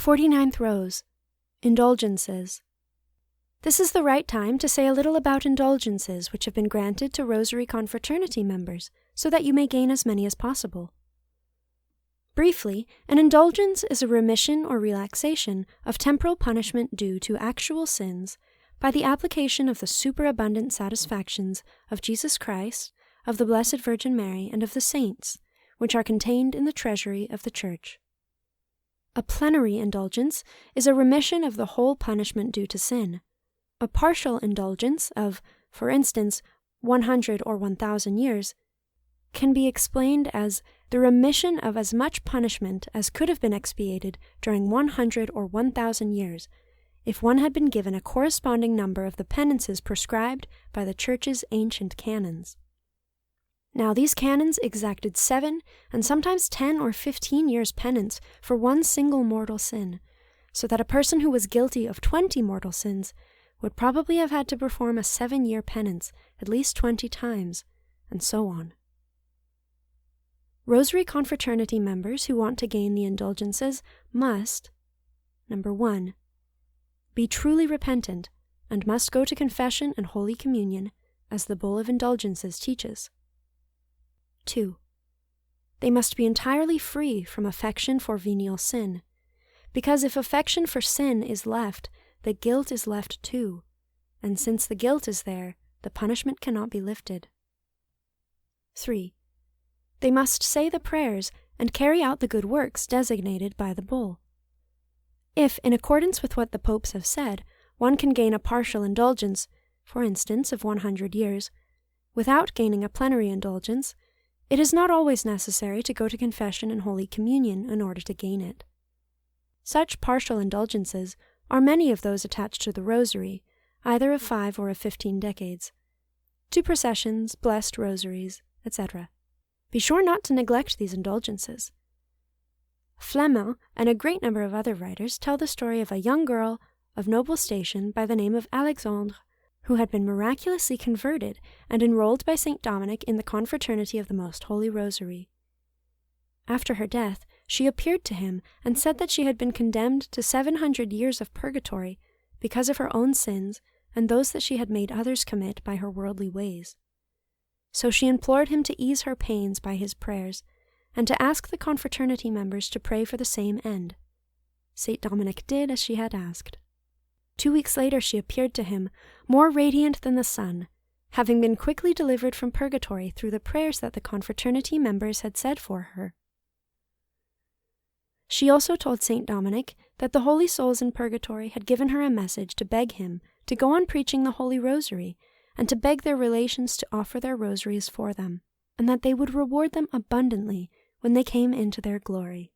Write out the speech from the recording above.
49th Rose. Indulgences. This is the right time to say a little about indulgences which have been granted to Rosary Confraternity members, so that you may gain as many as possible. Briefly, an indulgence is a remission or relaxation of temporal punishment due to actual sins by the application of the superabundant satisfactions of Jesus Christ, of the Blessed Virgin Mary, and of the saints, which are contained in the treasury of the Church. A plenary indulgence is a remission of the whole punishment due to sin. A partial indulgence of, for instance, 100 or 1,000 years, can be explained as the remission of as much punishment as could have been expiated during 100 or 1,000 years, if one had been given a corresponding number of the penances prescribed by the Church's ancient canons. Now these canons exacted 7 and sometimes 10 or 15 years' penance for one single mortal sin, so that a person who was guilty of 20 mortal sins would probably have had to perform a 7-year penance at least 20 times, and so on. Rosary Confraternity members who want to gain the indulgences must, 1. Be truly repentant, and must go to confession and Holy Communion, as the Bull of Indulgences teaches. 2. They must be entirely free from affection for venial sin, because if affection for sin is left, the guilt is left too, and since the guilt is there, the punishment cannot be lifted. 3. They must say the prayers and carry out the good works designated by the bull. If, in accordance with what the popes have said, one can gain a partial indulgence, for instance of 100 years, without gaining a plenary indulgence, it is not always necessary to go to confession and Holy Communion in order to gain it. Such partial indulgences are many of those attached to the Rosary, either of 5 or of 15 decades, to processions, blessed rosaries, etc. Be sure not to neglect these indulgences. Flamand and a great number of other writers tell the story of a young girl of noble station by the name of Alexandre, who had been miraculously converted and enrolled by St. Dominic in the Confraternity of the Most Holy Rosary. After her death, she appeared to him and said that she had been condemned to 700 years of purgatory because of her own sins and those that she had made others commit by her worldly ways. So she implored him to ease her pains by his prayers, and to ask the confraternity members to pray for the same end. St. Dominic did as she had asked. 2 weeks later she appeared to him, more radiant than the sun, having been quickly delivered from purgatory through the prayers that the confraternity members had said for her. She also told St. Dominic that the holy souls in purgatory had given her a message to beg him to go on preaching the Holy Rosary, and to beg their relations to offer their rosaries for them, and that they would reward them abundantly when they came into their glory.